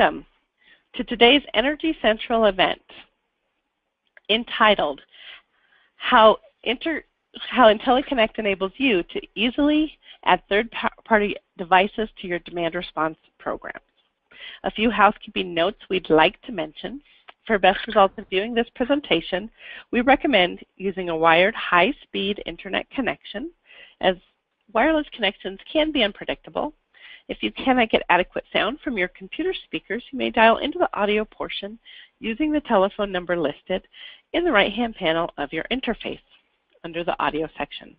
Welcome to today's Energy Central event entitled How IntelliCONNECT enables you to easily add third-party devices to your demand response programs. A few housekeeping notes we'd like to mention. For best results of viewing this presentation, we recommend using a wired high-speed internet connection, as wireless connections can be unpredictable. If you cannot get adequate sound from your computer speakers, you may dial into the audio portion using the telephone number listed in the right-hand panel of your interface under the audio section.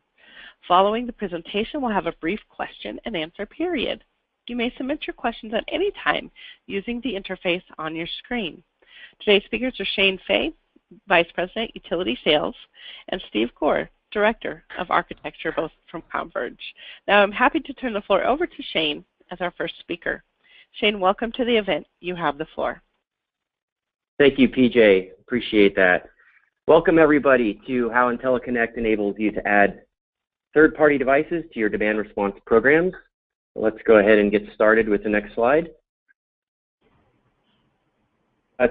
Following the presentation, we'll have a brief question and answer period. You may submit your questions at any time using the interface on your screen. Today's speakers are Shane Fay, Vice President, Utility Sales, and Steve Gore, Director of Architecture, both from Converge. Now I'm happy to turn the floor over to Shane as our first speaker. Shane, welcome to the event. You have the floor. Thank you, PJ. Appreciate that. Welcome, everybody, to how IntelliCONNECT enables you to add third-party devices to your demand response programs. Let's go ahead and get started with the next slide.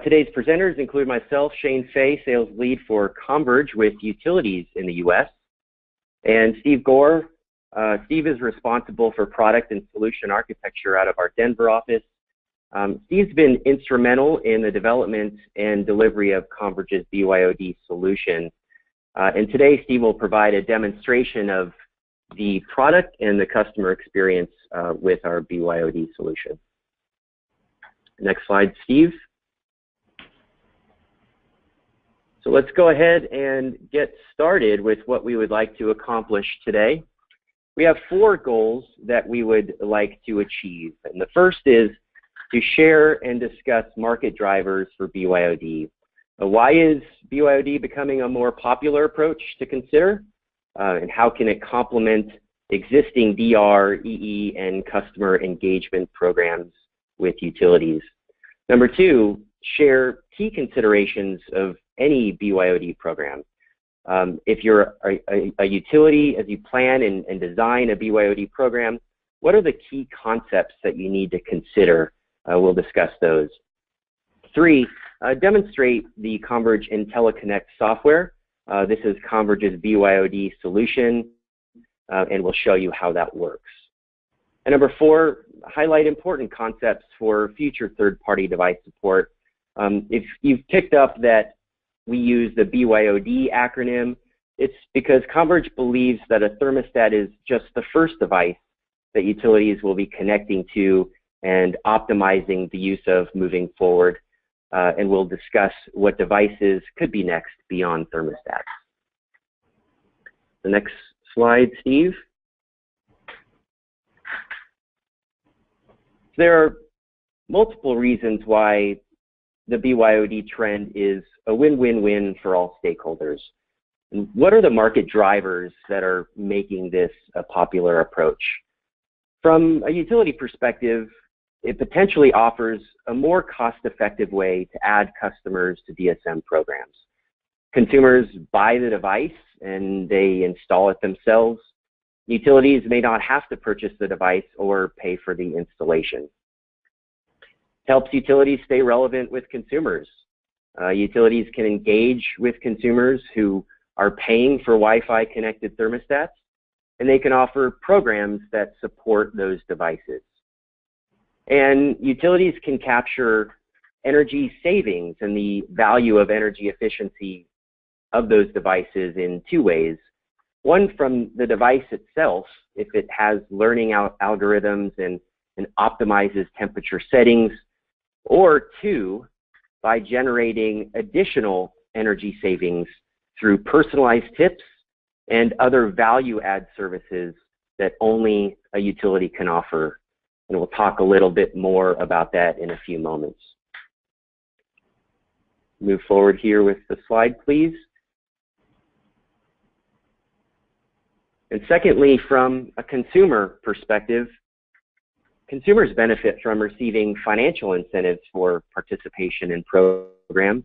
Today's presenters include myself, Shane Fay, Sales Lead for Converge with Utilities in the U.S., and Steve Gore. Steve is responsible for product and solution architecture out of our Denver office. Steve's been instrumental in the development and delivery of Converge's BYOD solution. And today, Steve will provide a demonstration of the product and the customer experience with our BYOD solution. Next slide, Steve. So let's go ahead and get started with what we would like to accomplish today. We have 4 goals that we would like to achieve. And the first is to share and discuss market drivers for BYOD. Why is BYOD becoming a more popular approach to consider? And how can it complement existing DR, EE, and customer engagement programs with utilities? Number 2, share key considerations of any BYOD program. If you're a utility, as you plan and design a BYOD program, what are the key concepts that you need to consider? We'll discuss those. 3, demonstrate the Converge IntelliCONNECT software. This is Converge's BYOD solution, and we'll show you how that works. And number 4, highlight important concepts for future third-party device support. If you've picked up that we use the BYOD acronym, it's because Converge believes that a thermostat is just the first device that utilities will be connecting to and optimizing the use of moving forward. And we'll discuss what devices could be next beyond thermostats. The next slide, Steve. There are multiple reasons why the BYOD trend is a win-win-win for all stakeholders. And what are the market drivers that are making this a popular approach? From a utility perspective, it potentially offers a more cost-effective way to add customers to DSM programs. Consumers buy the device and they install it themselves. Utilities may not have to purchase the device or pay for the installation. It helps utilities stay relevant with consumers. Utilities can engage with consumers who are paying for Wi-Fi connected thermostats, and they can offer programs that support those devices. And utilities can capture energy savings and the value of energy efficiency of those devices in 2 ways. One, from the device itself, if it has learning algorithms and optimizes temperature settings, or 2, by generating additional energy savings through personalized tips and other value-add services that only a utility can offer. And we'll talk a little bit more about that in a few moments. Move forward here with the slide, please. And secondly, from a consumer perspective, consumers benefit from receiving financial incentives for participation in programs.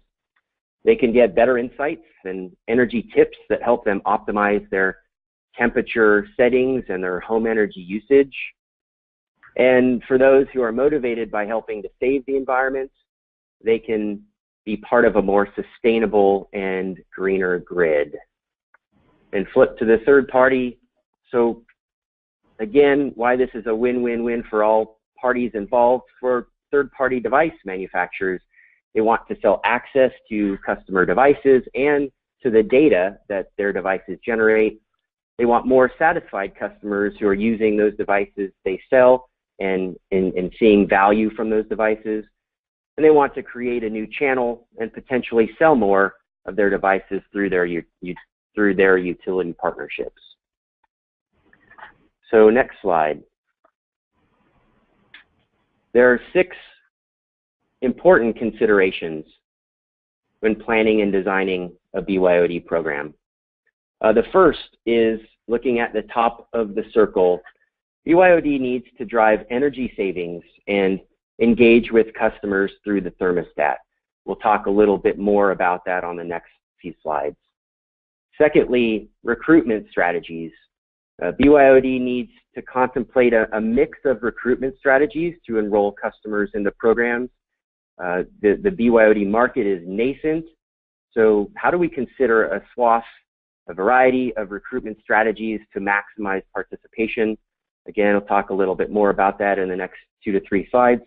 They can get better insights and energy tips that help them optimize their temperature settings and their home energy usage. And for those who are motivated by helping to save the environment, they can be part of a more sustainable and greener grid. And flip to the third party. So again, why this is a win-win-win for all parties involved. For third-party device manufacturers, they want to sell access to customer devices and to the data that their devices generate. They want more satisfied customers who are using those devices they sell and seeing value from those devices. And they want to create a new channel and potentially sell more of their devices through their utility partnerships. So next slide. There are 6 important considerations when planning and designing a BYOD program. The first is looking at the top of the circle. BYOD needs to drive energy savings and engage with customers through the thermostat. We'll talk a little bit more about that on the next few slides. Secondly, recruitment strategies. BYOD needs to contemplate a mix of recruitment strategies to enroll customers in the programs. The BYOD market is nascent, so how do we consider a variety of recruitment strategies to maximize participation? Again, I'll talk a little bit more about that in the next 2 to 3 slides.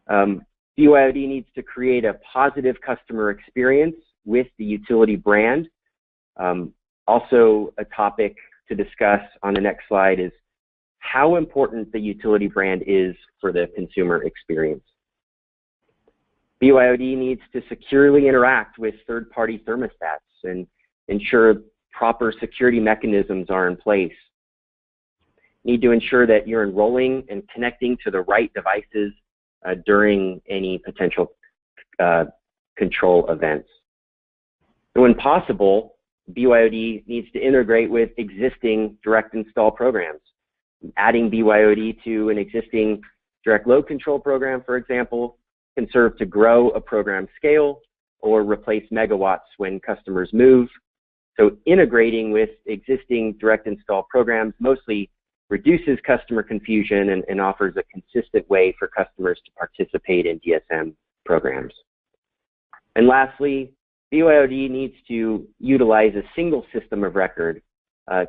BYOD needs to create a positive customer experience with the utility brand. Also, a topic to discuss on the next slide is how important the utility brand is for the consumer experience. BYOD needs to securely interact with third-party thermostats and ensure proper security mechanisms are in place. You need to ensure that you're enrolling and connecting to the right devices during any potential control events. So when possible, BYOD needs to integrate with existing direct install programs. Adding BYOD to an existing direct load control program, for example, can serve to grow a program scale or replace megawatts when customers move. So integrating with existing direct install programs mostly reduces customer confusion and offers a consistent way for customers to participate in DSM programs. And lastly, BYOD needs to utilize a single system of record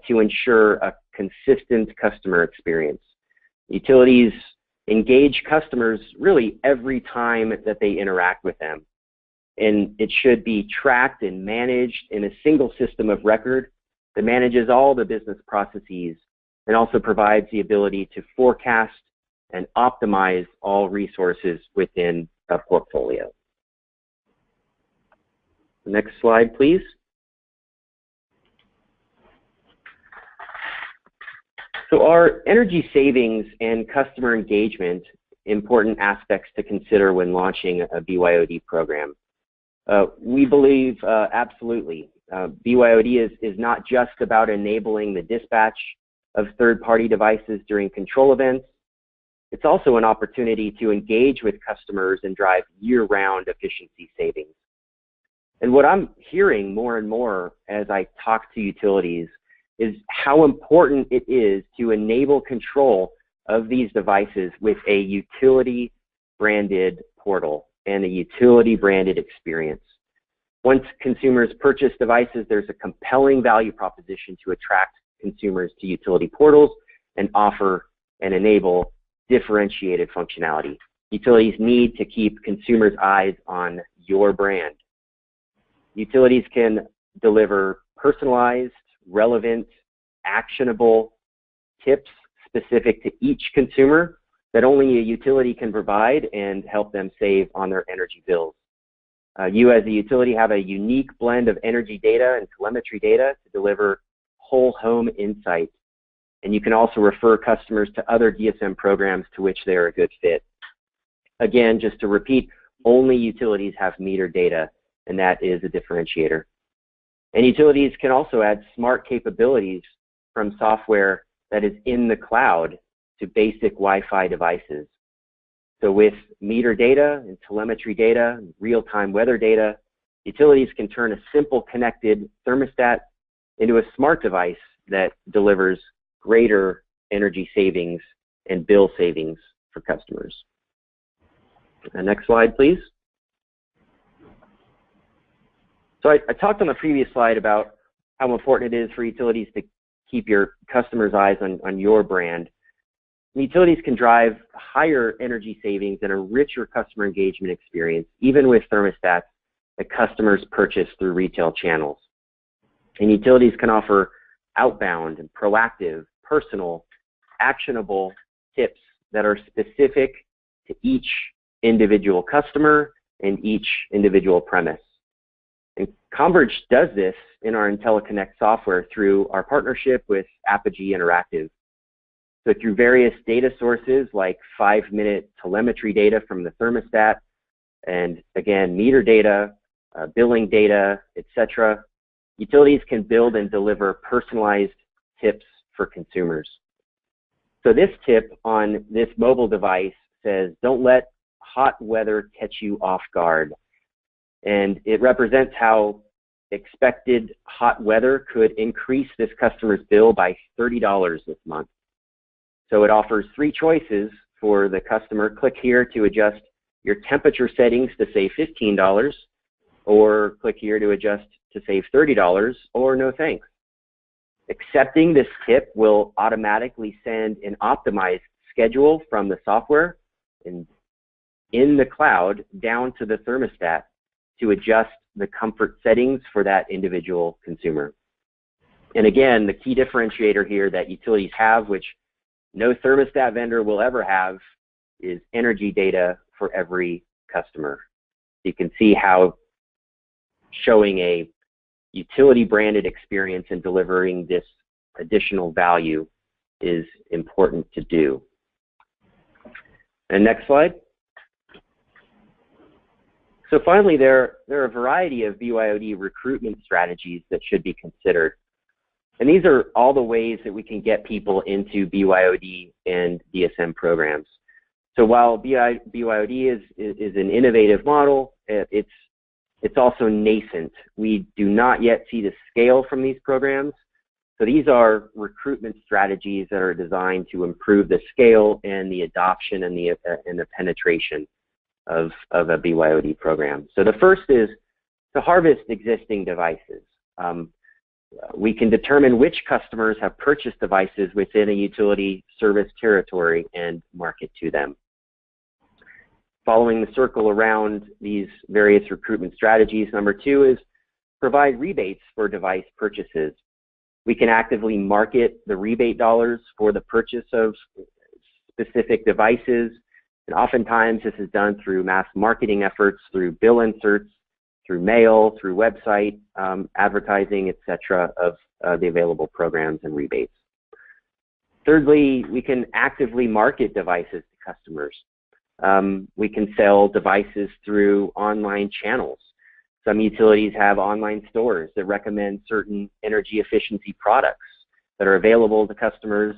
to ensure a consistent customer experience. Utilities engage customers really every time that they interact with them. And it should be tracked and managed in a single system of record that manages all the business processes and also provides the ability to forecast and optimize all resources within a portfolio. Next slide, please. So are energy savings and customer engagement important aspects to consider when launching a BYOD program? We believe absolutely. BYOD is not just about enabling the dispatch of third-party devices during control events. It's also an opportunity to engage with customers and drive year-round efficiency savings. And what I'm hearing more and more as I talk to utilities is how important it is to enable control of these devices with a utility-branded portal and a utility-branded experience. Once consumers purchase devices, there's a compelling value proposition to attract consumers to utility portals and offer and enable differentiated functionality. Utilities need to keep consumers' eyes on your brand. Utilities can deliver personalized, relevant, actionable tips specific to each consumer that only a utility can provide and help them save on their energy bills. You as a utility have a unique blend of energy data and telemetry data to deliver whole home insights. And you can also refer customers to other DSM programs to which they are a good fit. Again, just to repeat, only utilities have meter data, and that is a differentiator. And utilities can also add smart capabilities from software that is in the cloud to basic Wi-Fi devices. So with meter data and telemetry data, real-time weather data, utilities can turn a simple connected thermostat into a smart device that delivers greater energy savings and bill savings for customers. Next slide, please. So I talked on the previous slide about how important it is for utilities to keep your customers' eyes on your brand. Utilities can drive higher energy savings and a richer customer engagement experience, even with thermostats that customers purchase through retail channels. And utilities can offer outbound and proactive, personal, actionable tips that are specific to each individual customer and each individual premise. And Converge does this in our IntelliCONNECT software through our partnership with Apogee Interactive. So through various data sources like 5-minute telemetry data from the thermostat, and again, meter data, billing data, etc., utilities can build and deliver personalized tips for consumers. So this tip on this mobile device says, "Don't let hot weather catch you off guard." And it represents how expected hot weather could increase this customer's bill by $30 this month. So it offers 3 choices for the customer. Click here to adjust your temperature settings to save $15, or click here to adjust to save $30, or no thanks. Accepting this tip will automatically send an optimized schedule from the software in the cloud down to the thermostat to adjust the comfort settings for that individual consumer. And again, the key differentiator here that utilities have, which no thermostat vendor will ever have, is energy data for every customer. You can see how showing a utility branded experience and delivering this additional value is important to do. And next slide. So finally, there are a variety of BYOD recruitment strategies that should be considered. And these are all the ways that we can get people into BYOD and DSM programs. So while BYOD is an innovative model, it's also nascent. We do not yet see the scale from these programs. So these are recruitment strategies that are designed to improve the scale and the adoption and the penetration of a BYOD program. So the first is to harvest existing devices. We can determine which customers have purchased devices within a utility service territory and market to them. Following the circle around these various recruitment strategies, number 2 is provide rebates for device purchases. We can actively market the rebate dollars for the purchase of specific devices. And oftentimes this is done through mass marketing efforts, through bill inserts, through mail, through website advertising, etc., of the available programs and rebates. Thirdly, we can actively market devices to customers. We can sell devices through online channels. Some utilities have online stores that recommend certain energy efficiency products that are available to customers,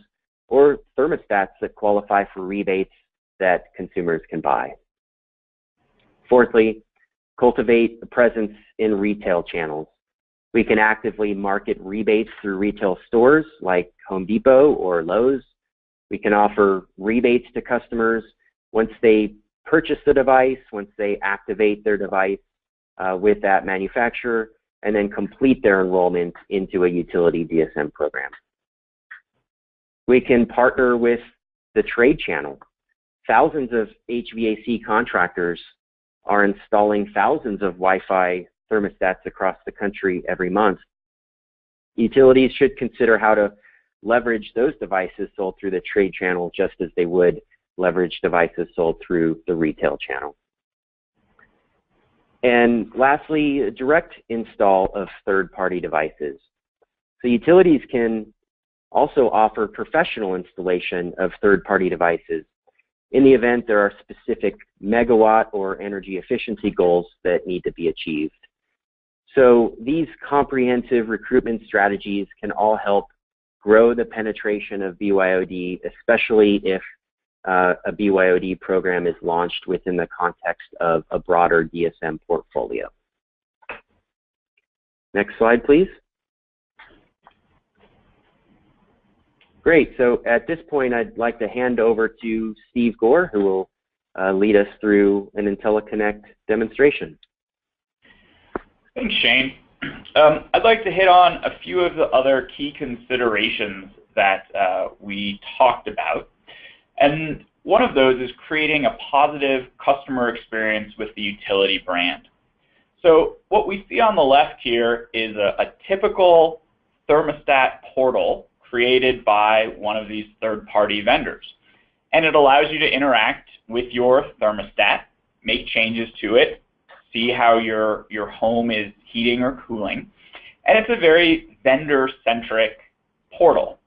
or thermostats that qualify for rebates that consumers can buy. Fourthly, cultivate a presence in retail channels. We can actively market rebates through retail stores like Home Depot or Lowe's. We can offer rebates to customers once they purchase the device, once they activate their device with that manufacturer, and then complete their enrollment into a utility DSM program. We can partner with the trade channel. Thousands of HVAC contractors are installing thousands of Wi-Fi thermostats across the country every month. Utilities should consider how to leverage those devices sold through the trade channel just as they would leverage devices sold through the retail channel. And lastly, direct install of third-party devices. So utilities can also offer professional installation of third-party devices in the event there are specific megawatt or energy efficiency goals that need to be achieved. So these comprehensive recruitment strategies can all help grow the penetration of BYOD, especially if a BYOD program is launched within the context of a broader DSM portfolio. Next slide, please. Great. So at this point, I'd like to hand over to Steve Gore, who will lead us through an IntelliCONNECT demonstration. Thanks, Shane. I'd like to hit on a few of the other key considerations that we talked about. And one of those is creating a positive customer experience with the utility brand. So what we see on the left here is a typical thermostat portal created by one of these third-party vendors. And it allows you to interact with your thermostat, make changes to it, see how your home is heating or cooling. And it's a very vendor-centric portal.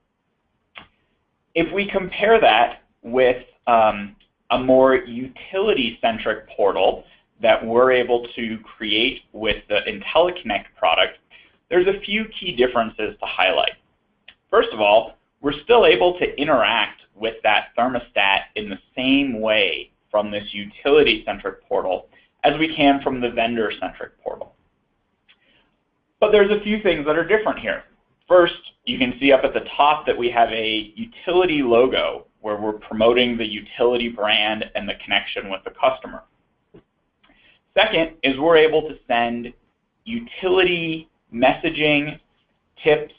If we compare that with a more utility-centric portal that we're able to create with the IntelliCONNECT product, there's a few key differences to highlight. First of all, we're still able to interact with that thermostat in the same way from this utility-centric portal as we can from the vendor-centric portal. But there's a few things that are different here. First, you can see up at the top that we have a utility logo where we're promoting the utility brand and the connection with the customer. Second is we're able to send utility messaging, tips,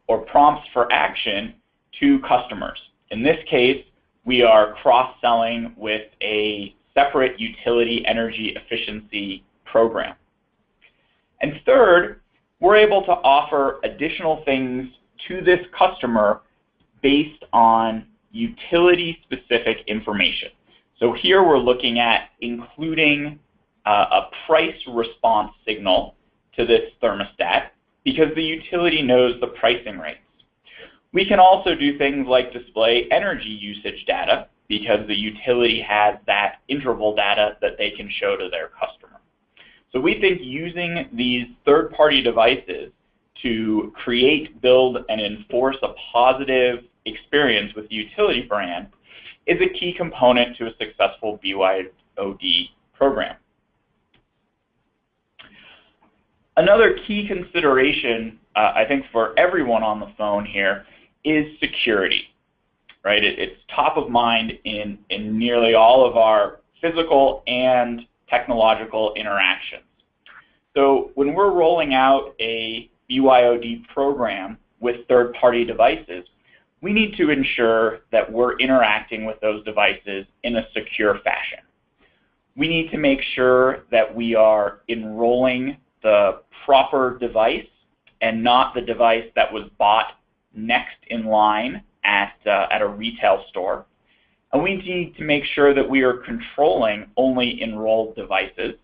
or prompts for action to customers. In this case, we are cross-selling with a separate utility energy efficiency program. And third, we're able to offer additional things to this customer based on utility-specific information. So here we're looking at including a price response signal to this thermostat because the utility knows the pricing rates. We can also do things like display energy usage data because the utility has that interval data that they can show to their customer. So we think using these third-party devices to create, build, and enforce a positive experience with the utility brand is a key component to a successful BYOD program. Another key consideration, I think, for everyone on the phone here is security, right? It's top of mind in nearly all of our physical and technological interactions. So when we're rolling out a BYOD program with third-party devices, we need to ensure that we're interacting with those devices in a secure fashion. We need to make sure that we are enrolling the proper device and not the device that was bought next in line at a retail store. And we need to make sure that we are controlling only enrolled devices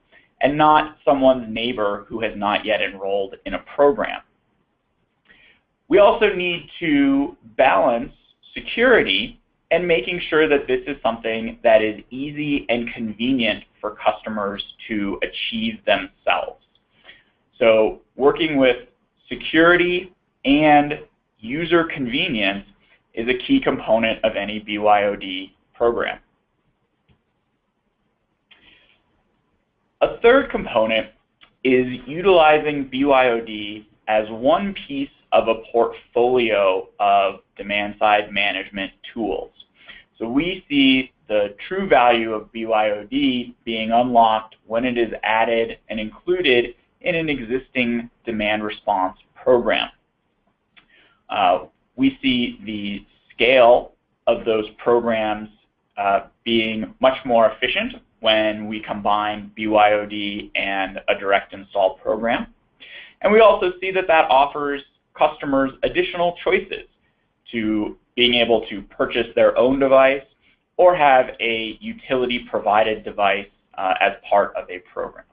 and not someone's neighbor who has not yet enrolled in a program. We also need to balance security and making sure that this is something that is easy and convenient for customers to achieve themselves. So working with security and user convenience is a key component of any BYOD program. A third component is utilizing BYOD as one piece of a portfolio of demand-side management tools. So we see the true value of BYOD being unlocked when it is added and included in an existing demand response program. We see the scale of those programs being much more efficient when we combine BYOD and a direct install program. And we also see that that offers customers additional choices to being able to purchase their own device or have a utility provided device as part of a program.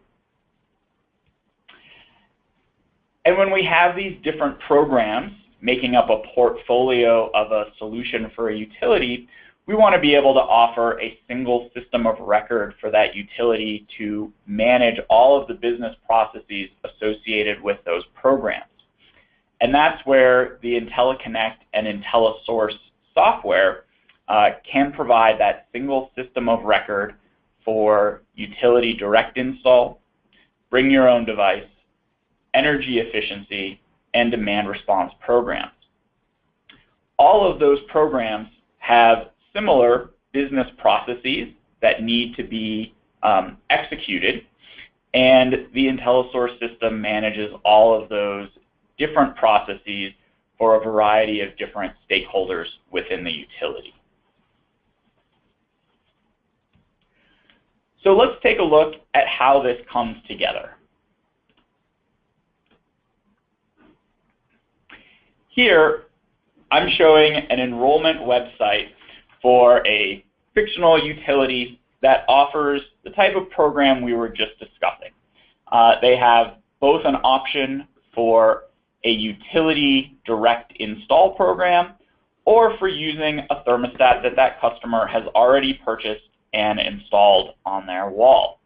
And when we have these different programs making up a portfolio of a solution for a utility, we want to be able to offer a single system of record for that utility to manage all of the business processes associated with those programs. And that's where the IntelliCONNECT and IntelliSOURCE software can provide that single system of record for utility direct install, bring your own device, energy efficiency, and demand response programs. all of those programs have similar business processes that need to be executed, and the IntelliSOURCE system manages all of those different processes for a variety of different stakeholders within the utility. So let's take a look at how this comes together. Here, I'm showing an enrollment website for a fictional utility that offers the type of program we were just discussing. They have both an option for a utility direct install program or for using a thermostat that that customer has already purchased and installed on their wall.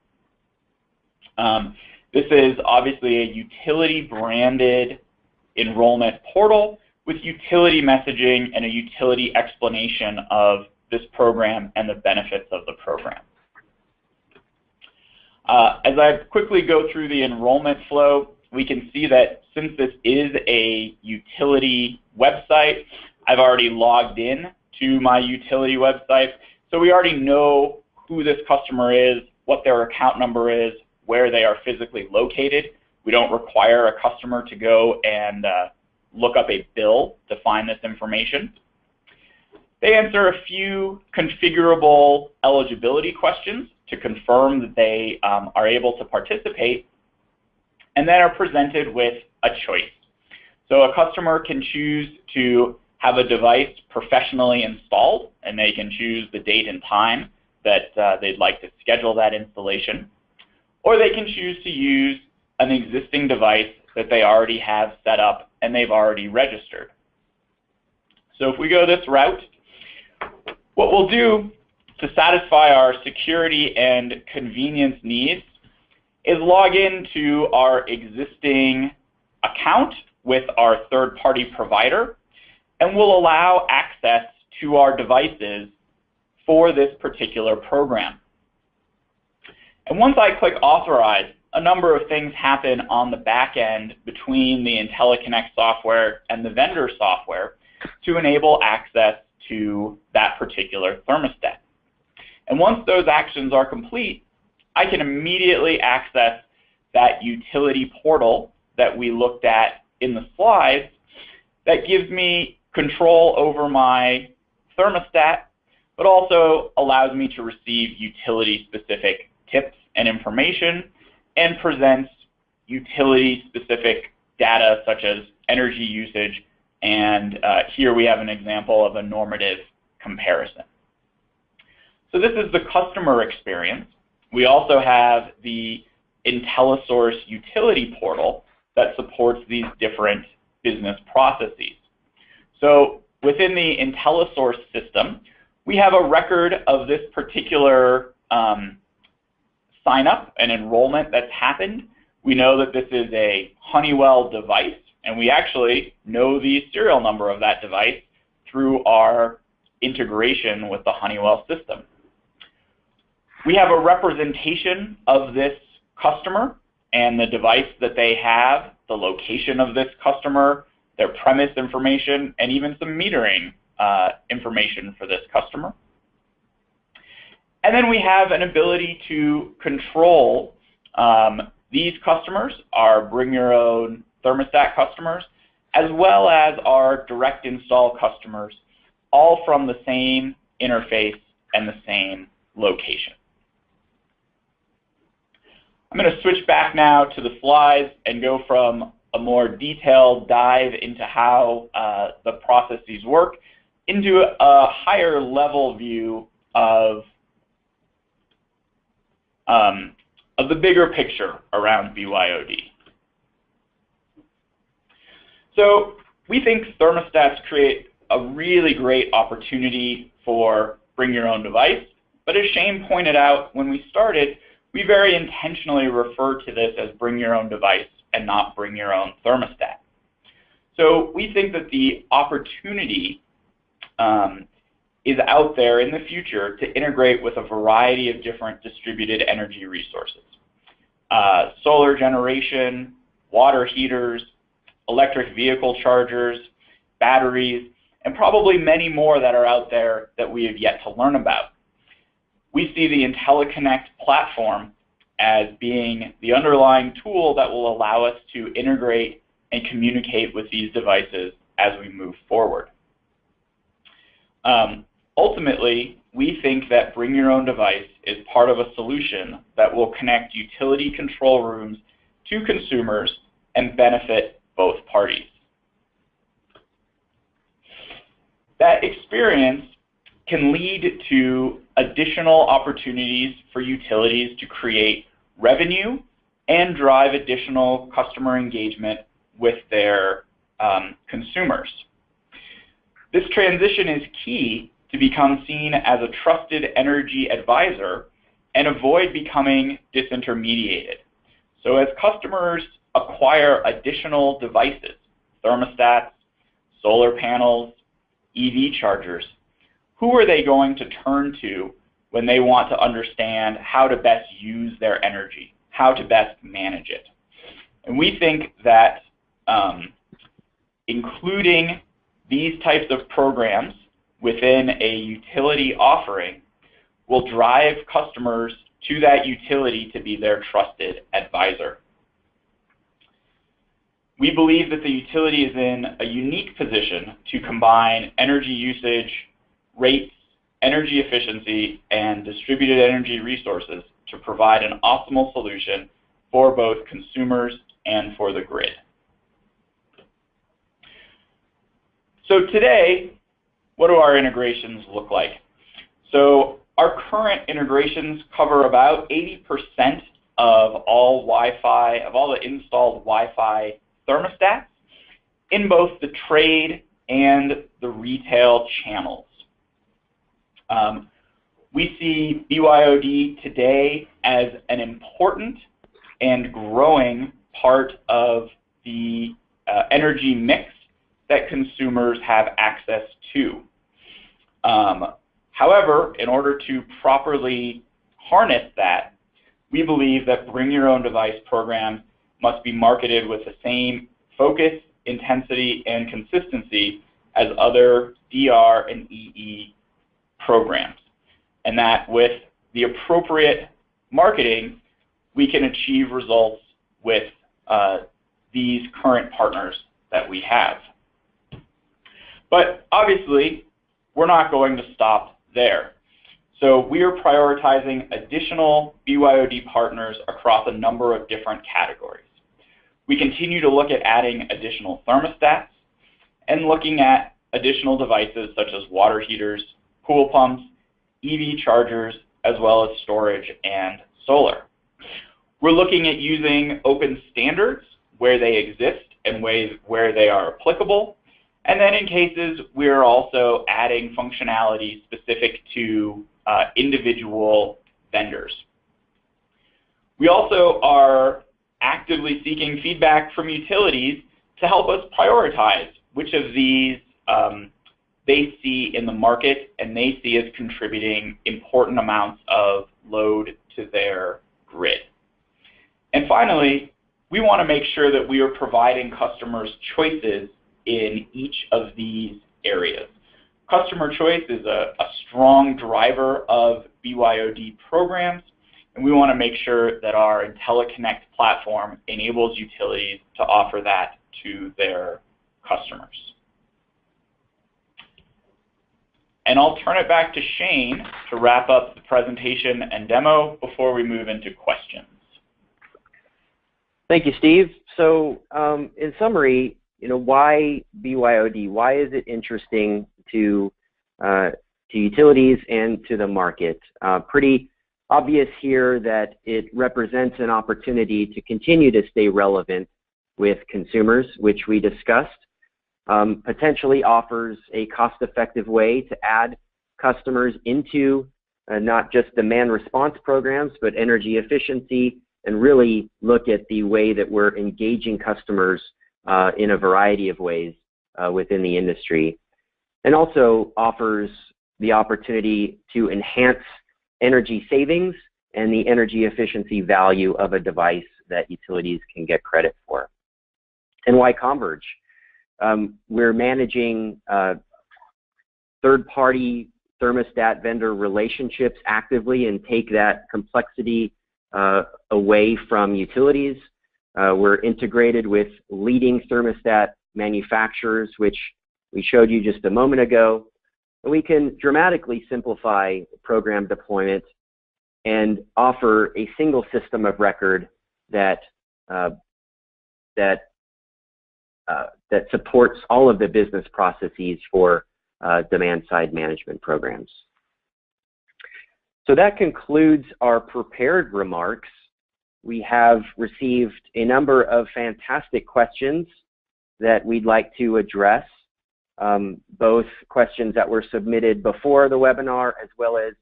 This is obviously a utility branded enrollment portal with utility messaging and a utility explanation of this program and the benefits of the program. As I quickly go through the enrollment flow, we can see that since this is a utility website, I've already logged in to my utility website, so we already know who this customer is, what their account number is, where they are physically located. We don't require a customer to go and look up a bill to find this information. They answer a few configurable eligibility questions to confirm that they are able to participate, and then are presented with a choice. So a customer can choose to have a device professionally installed, and they can choose the date and time that they'd like to schedule that installation, or they can choose to use an existing device that they already have set up and they've already registered. So if we go this route, what we'll do to satisfy our security and convenience needs is log into our existing account with our third-party provider, and we'll allow access to our devices for this particular program. And once I click authorize, a number of things happen on the back end between the IntelliCONNECT software and the vendor software to enable access to that particular thermostat. And once those actions are complete, I can immediately access that utility portal that we looked at in the slides that gives me control over my thermostat, but also allows me to receive utility-specific tips and information and presents utility-specific data such as energy usage, and here we have an example of a normative comparison. So this is the customer experience. We also have the IntelliSOURCE utility portal that supports these different business processes. So within the IntelliSOURCE system, we have a record of this particular sign up and enrollment that's happened. We know that this is a Honeywell device, and we actually know the serial number of that device through our integration with the Honeywell system. We have a representation of this customer and the device that they have, the location of this customer, their premise information, and even some metering information for this customer. And then we have an ability to control these customers, our bring your own thermostat customers, as well as our direct install customers, all from the same interface and the same location. I'm going to switch back now to the slides and go from a more detailed dive into how the processes work into a higher level view of the bigger picture around BYOD. So we think thermostats create a really great opportunity for bring your own device, but as Shane pointed out when we started, we very intentionally refer to this as bring your own device and not bring your own thermostat. So we think that the opportunity is out there in the future to integrate with a variety of different distributed energy resources. Solar generation, water heaters, electric vehicle chargers, batteries, and probably many more that are out there that we have yet to learn about. We see the IntelliCONNECT platform as being the underlying tool that will allow us to integrate and communicate with these devices as we move forward. Ultimately, we think that Bring Your Own Device is part of a solution that will connect utility control rooms to consumers and benefit both parties. That experience can lead to additional opportunities for utilities to create revenue and drive additional customer engagement with their consumers. This transition is key to become seen as a trusted energy advisor and avoid becoming disintermediated. So as customers acquire additional devices, thermostats, solar panels, EV chargers, who are they going to turn to when they want to understand how to best use their energy, how to best manage it? And we think that including these types of programs within a utility offering will drive customers to that utility to be their trusted advisor. We believe that the utility is in a unique position to combine energy usage, rates, energy efficiency, and distributed energy resources to provide an optimal solution for both consumers and for the grid. So today, what do our integrations look like? So our current integrations cover about 80% of all Wi-Fi, of all the installed Wi-Fi thermostats in both the trade and the retail channels. We see BYOD today as an important and growing part of the energy mix that consumers have access to. However, in order to properly harness that, we believe that Bring Your Own Device programs must be marketed with the same focus, intensity, and consistency as other DR and EE programs. And that with the appropriate marketing, we can achieve results with these current partners that we have. But obviously, we're not going to stop there. So we are prioritizing additional BYOD partners across a number of different categories. We continue to look at adding additional thermostats and looking at additional devices such as water heaters, pool pumps, EV chargers, as well as storage and solar. We're looking at using open standards where they exist and where they are applicable. And then in cases, we're also adding functionality specific to individual vendors. We also are actively seeking feedback from utilities to help us prioritize which of these they see in the market and they see as contributing important amounts of load to their grid. And finally, we want to make sure that we are providing customers choices in each of these areas. Customer choice is a strong driver of BYOD programs, and we want to make sure that our IntelliCONNECT platform enables utilities to offer that to their customers. And I'll turn it back to Shane to wrap up the presentation and demo before we move into questions. Thank you, Steve. So in summary, why BYOD? Why is it interesting to utilities and to the market? Pretty obvious here that it represents an opportunity to continue to stay relevant with consumers, which we discussed. Potentially offers a cost-effective way to add customers into not just demand response programs, but energy efficiency, and really look at the way that we're engaging customers in a variety of ways within the industry. And also offers the opportunity to enhance energy savings and the energy efficiency value of a device that utilities can get credit for. And why Converge? We're managing third-party thermostat vendor relationships actively and take that complexity away from utilities. We're integrated with leading thermostat manufacturers, which we showed you just a moment ago. We can dramatically simplify program deployment and offer a single system of record that supports all of the business processes for demand-side management programs. So that concludes our prepared remarks. We have received a number of fantastic questions that we'd like to address, both questions that were submitted before the webinar as well as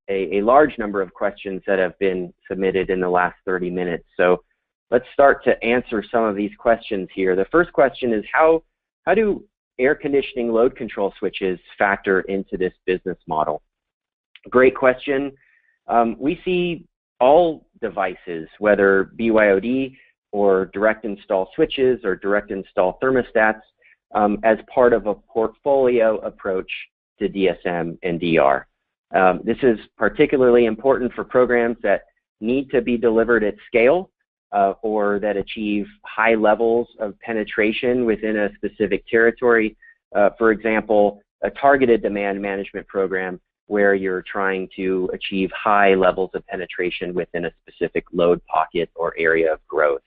a large number of questions that have been submitted in the last 30 minutes. So let's start to answer some of these questions here. The first question is, how do air conditioning load control switches factor into this business model? Great question. We see all devices, whether BYOD or direct install switches or direct install thermostats, as part of a portfolio approach to DSM and DR. This is particularly important for programs that need to be delivered at scale or that achieve high levels of penetration within a specific territory. For example, a targeted demand management program where you're trying to achieve high levels of penetration within a specific load pocket or area of growth.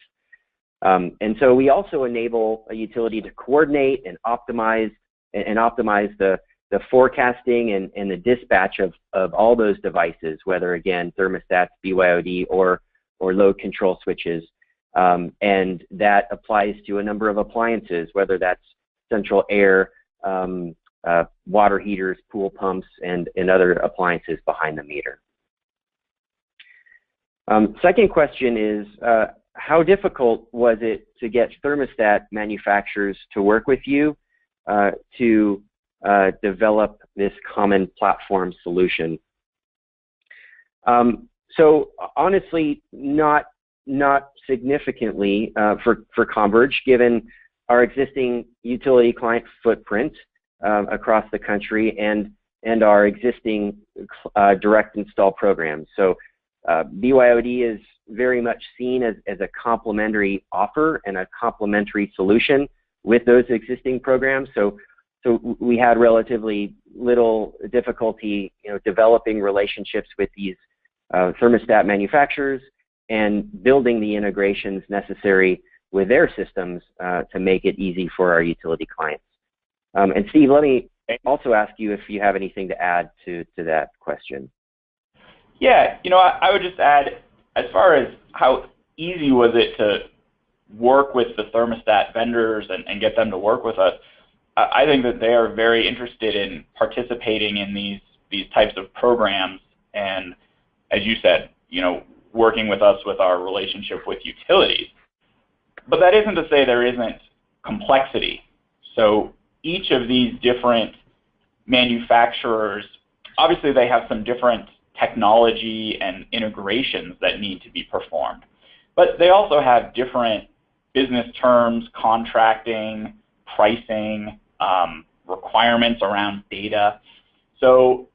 And so we also enable a utility to coordinate and optimize the forecasting and the dispatch of all those devices, whether again thermostats, BYOD, or load control switches. And that applies to a number of appliances, whether that's central air, water heaters, pool pumps, and other appliances behind the meter. Second question is, how difficult was it to get thermostat manufacturers to work with you to develop this common platform solution? So honestly, not significantly for Converge, given our existing utility client footprint across the country and our existing direct install programs. So BYOD is very much seen as a complementary offer and a complementary solution with those existing programs. So we had relatively little difficulty, developing relationships with these thermostat manufacturers and building the integrations necessary with their systems to make it easy for our utility clients. And Steve, let me also ask you if you have anything to add to that question. Yeah, I would just add, as far as how easy was it to work with the thermostat vendors and get them to work with us, I think that they are very interested in participating in these types of programs, and as you said, working with us with our relationship with utilities. But that isn't to say there isn't complexity. So each of these different manufacturers, obviously they have some different technology and integrations that need to be performed. But they also have different business terms, contracting, pricing, requirements around data. So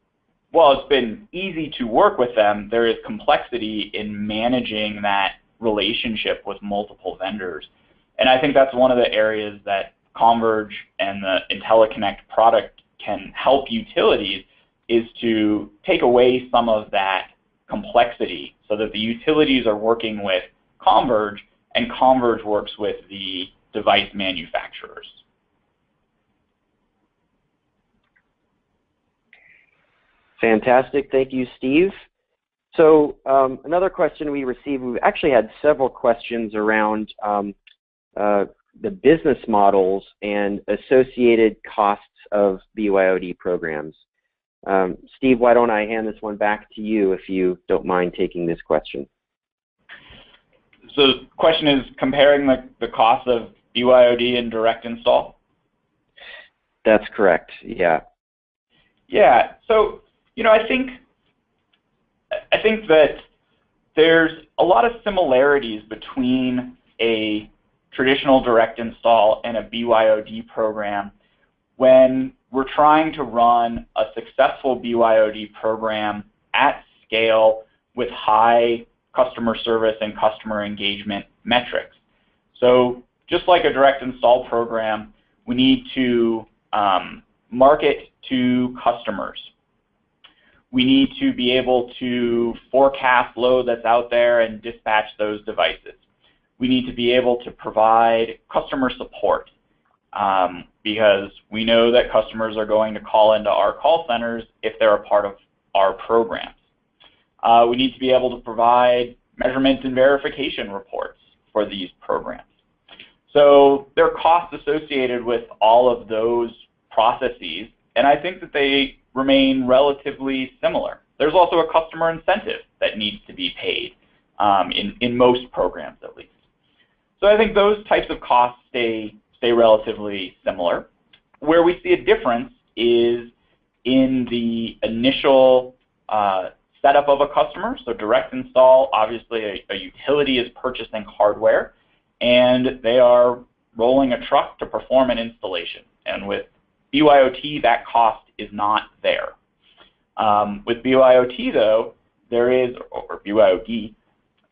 while it's been easy to work with them, there is complexity in managing that relationship with multiple vendors. And I think that's one of the areas that Converge and the IntelliCONNECT product can help utilities, is to take away some of that complexity so that the utilities are working with Converge and Converge works with the device manufacturers. Fantastic. Thank you, Steve. So another question we received, we've actually had several questions around the business models and associated costs of BYOD programs. Steve, why don't I hand this one back to you if you don't mind taking this question. So the question is comparing the cost of BYOD and direct install? That's correct, yeah. Yeah, so I think that there's a lot of similarities between a traditional direct install and a BYOD program, when we're trying to run a successful BYOD program at scale with high customer service and customer engagement metrics. So just like a direct install program, we need to market to customers. We need to be able to forecast load that's out there and dispatch those devices. We need to be able to provide customer support because we know that customers are going to call into our call centers if they're a part of our programs. We need to be able to provide measurement and verification reports for these programs. So there are costs associated with all of those processes, and I think that they remain relatively similar. There's also a customer incentive that needs to be paid in most programs, at least. So I think those types of costs stay relatively similar. Where we see a difference is in the initial setup of a customer. So direct install, obviously a utility is purchasing hardware, and they are rolling a truck to perform an installation. And with BYOT, that cost is not there. With BYOT, though, or BYOD,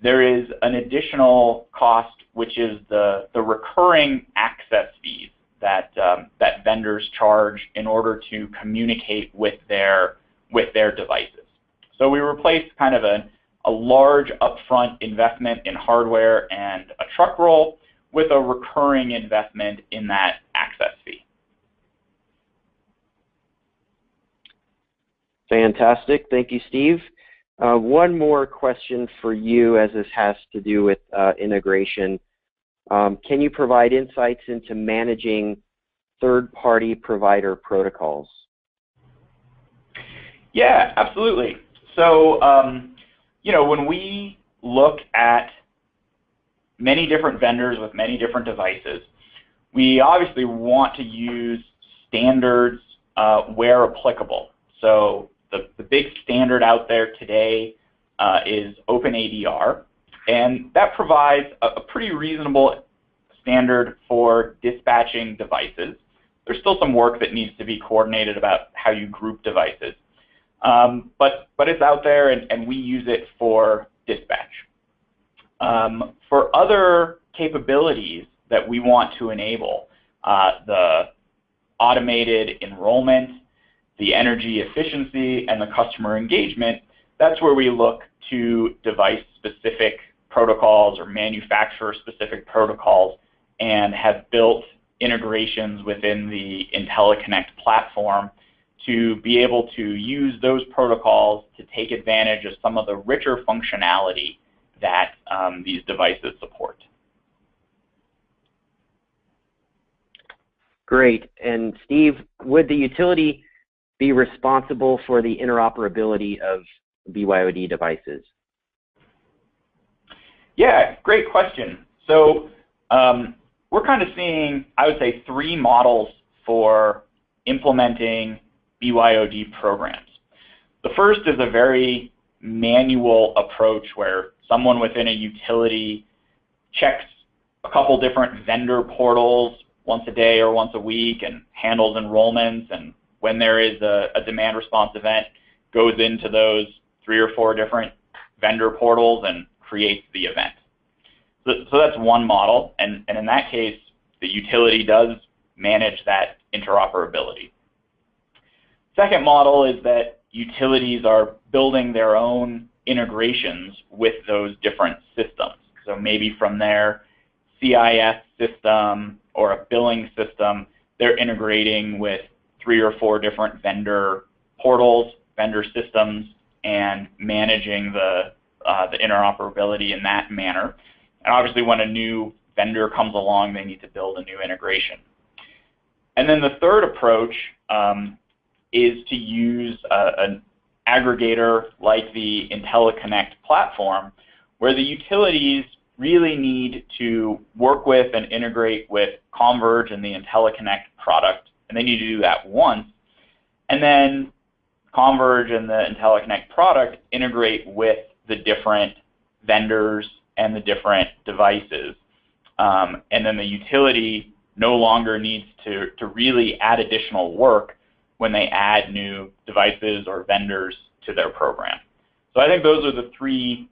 there is an additional cost, which is the recurring access fees that vendors charge in order to communicate with their devices. So we replace kind of a large upfront investment in hardware and a truck roll with a recurring investment in that access fee. Fantastic. Thank you, Steve. One more question for you, as this has to do with integration. Can you provide insights into managing third-party provider protocols? Yeah, absolutely. So, when we look at many different vendors with many different devices, we obviously want to use standards where applicable. So the big standard out there today is OpenADR, and that provides a pretty reasonable standard for dispatching devices. There's still some work that needs to be coordinated about how you group devices. But it's out there, and we use it for dispatch. For other capabilities that we want to enable, the automated enrollment, the energy efficiency, and the customer engagement, that's where we look to device-specific protocols or manufacturer-specific protocols and have built integrations within the IntelliCONNECT platform to be able to use those protocols to take advantage of some of the richer functionality that these devices support. Great. And Steve, would the utility be responsible for the interoperability of BYOD devices? Yeah, great question. So we're kind of seeing, I would say, three models for implementing BYOD programs. The first is a very manual approach where someone within a utility checks a couple different vendor portals once a day or once a week and handles enrollments, and when there is a demand response event, goes into those 3 or 4 different vendor portals and creates the event. So that's one model, and in that case, the utility does manage that interoperability. Second model is that utilities are building their own integrations with those different systems. So maybe from their CIS system or a billing system, they're integrating with 3 or 4 different vendor portals, vendor systems, and managing the interoperability in that manner. And obviously, when a new vendor comes along, they need to build a new integration. And then the third approach is to use an aggregator like the IntelliCONNECT platform, where the utilities really need to work with and integrate with Converge and the IntelliCONNECT product, and they need to do that once. And then Converge and the IntelliCONNECT product integrate with the different vendors and the different devices. And then the utility no longer needs to really add additional work when they add new devices or vendors to their program. So I think those are the three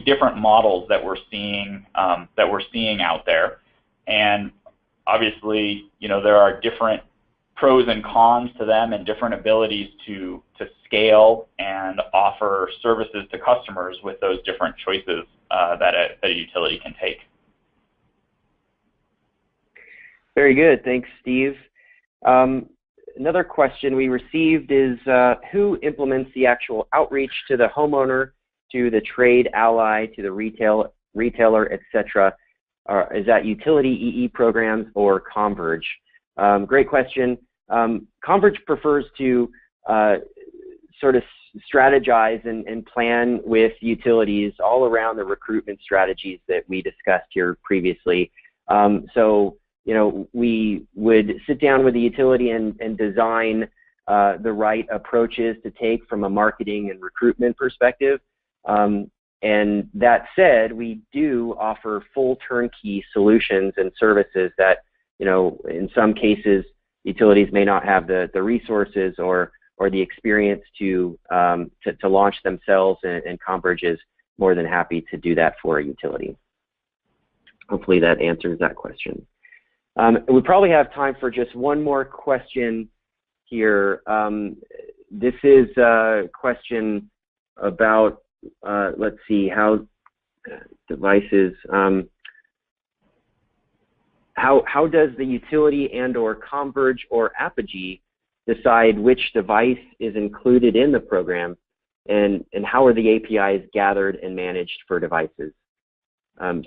different models that we're seeing out there. And obviously, there are different pros and cons to them and different abilities to scale and offer services to customers with those different choices that a utility can take. Very good. Thanks, Steve. Another question we received is who implements the actual outreach to the homeowner, to the trade ally, to the retailer, etc.? Is that utility EE programs or Converge? Great question. Converge prefers to sort of strategize and plan with utilities all around the recruitment strategies that we discussed here previously. So, we would sit down with the utility and design the right approaches to take from a marketing and recruitment perspective. And that said, we do offer full turnkey solutions and services that, in some cases, utilities may not have the resources or the experience to launch themselves, and Converge is more than happy to do that for a utility. Hopefully that answers that question. We probably have time for just one more question here. This is a question about, let's see, how devices, how does the utility and/or Converge or Apogee decide which device is included in the program, and how are the APIs gathered and managed for devices?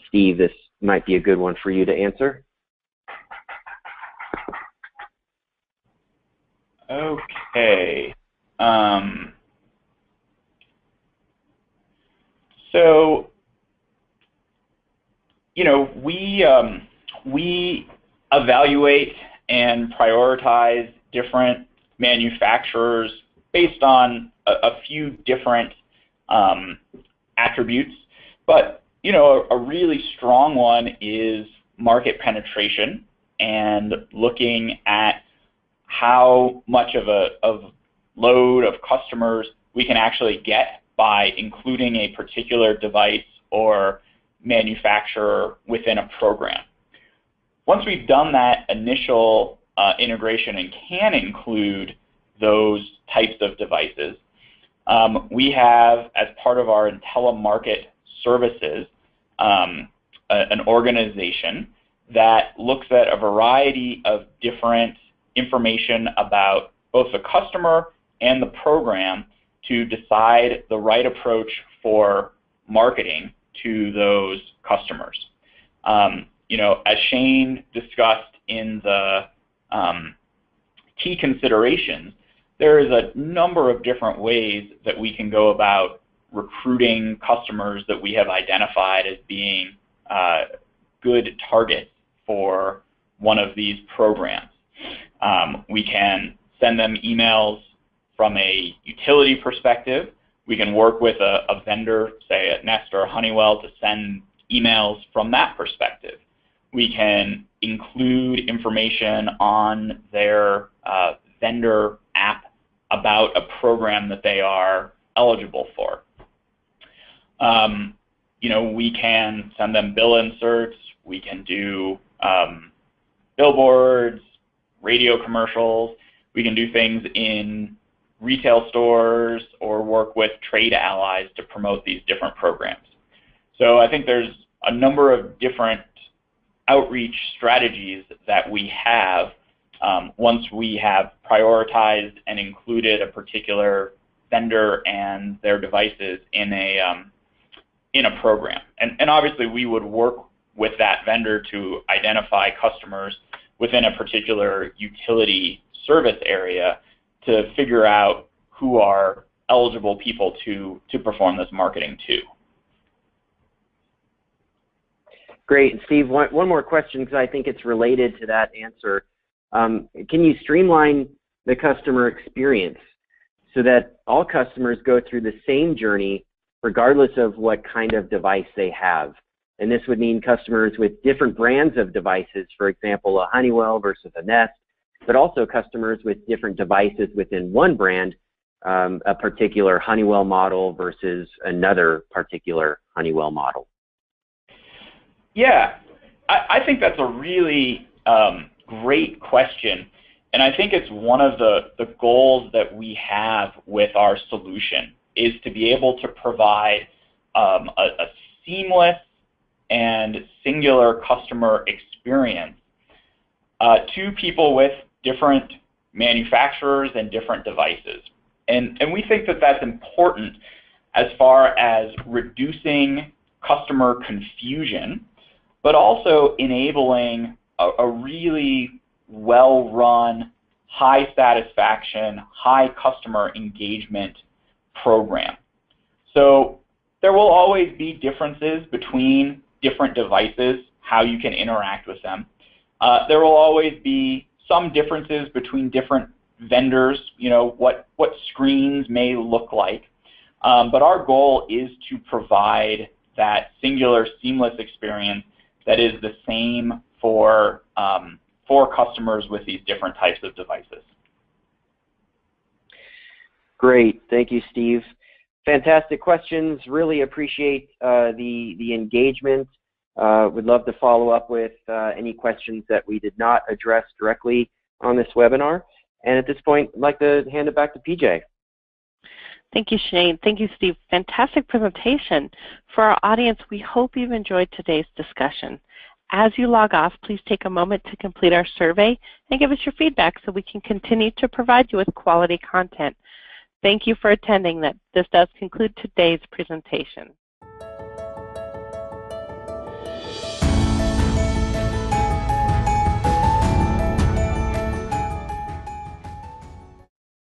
Steve, this might be a good one for you to answer. Okay. So, we evaluate and prioritize different manufacturers based on a few different attributes, but a really strong one is market penetration and looking at how much of a load of customers we can actually get by including a particular device or manufacturer within a program. Once we've done that initial integration and can include those types of devices, we have, as part of our IntelliMarket services, an organization that looks at a variety of different information about both the customer and the program to decide the right approach for marketing to those customers. As Shane discussed in the key considerations, there is a number of different ways that we can go about recruiting customers that we have identified as being good targets for one of these programs. We can send them emails from a utility perspective. We can work with a vendor, say at Nest or Honeywell, to send emails from that perspective. We can include information on their vendor app about a program that they are eligible for. We can send them bill inserts. We can do billboards, radio commercials. We can do things in retail stores or work with trade allies to promote these different programs. So I think there's a number of different outreach strategies that we have once we have prioritized and included a particular vendor and their devices in a program. And obviously we would work with that vendor to identify customers within a particular utility service area to figure out who are eligible people to perform this marketing to. Great. Steve, one more question, because I think it's related to that answer. Can you streamline the customer experience so that all customers go through the same journey regardless of what kind of device they have? And this would mean customers with different brands of devices, for example, a Honeywell versus a Nest, but also customers with different devices within one brand, a particular Honeywell model versus another particular Honeywell model. Yeah, I think that's a really great question. And I think it's one of the goals that we have with our solution is to be able to provide a seamless and singular customer experience to people with different manufacturers and different devices. And we think that that's important as far as reducing customer confusion, but also enabling a really well-run, high satisfaction, high customer engagement program. So there will always be differences between different devices, how you can interact with them. There will always be some differences between different vendors, what screens may look like. But our goal is to provide that singular, seamless experience that is the same for customers with these different types of devices. Great, thank you, Steve. Fantastic questions. Really appreciate the engagement. Would love to follow up with any questions that we did not address directly on this webinar. And at this point, I'd like to hand it back to PJ. Thank you, Shane. Thank you, Steve. Fantastic presentation. For our audience, we hope you've enjoyed today's discussion. As you log off, please take a moment to complete our survey and give us your feedback so we can continue to provide you with quality content. Thank you for attending. This does conclude today's presentation.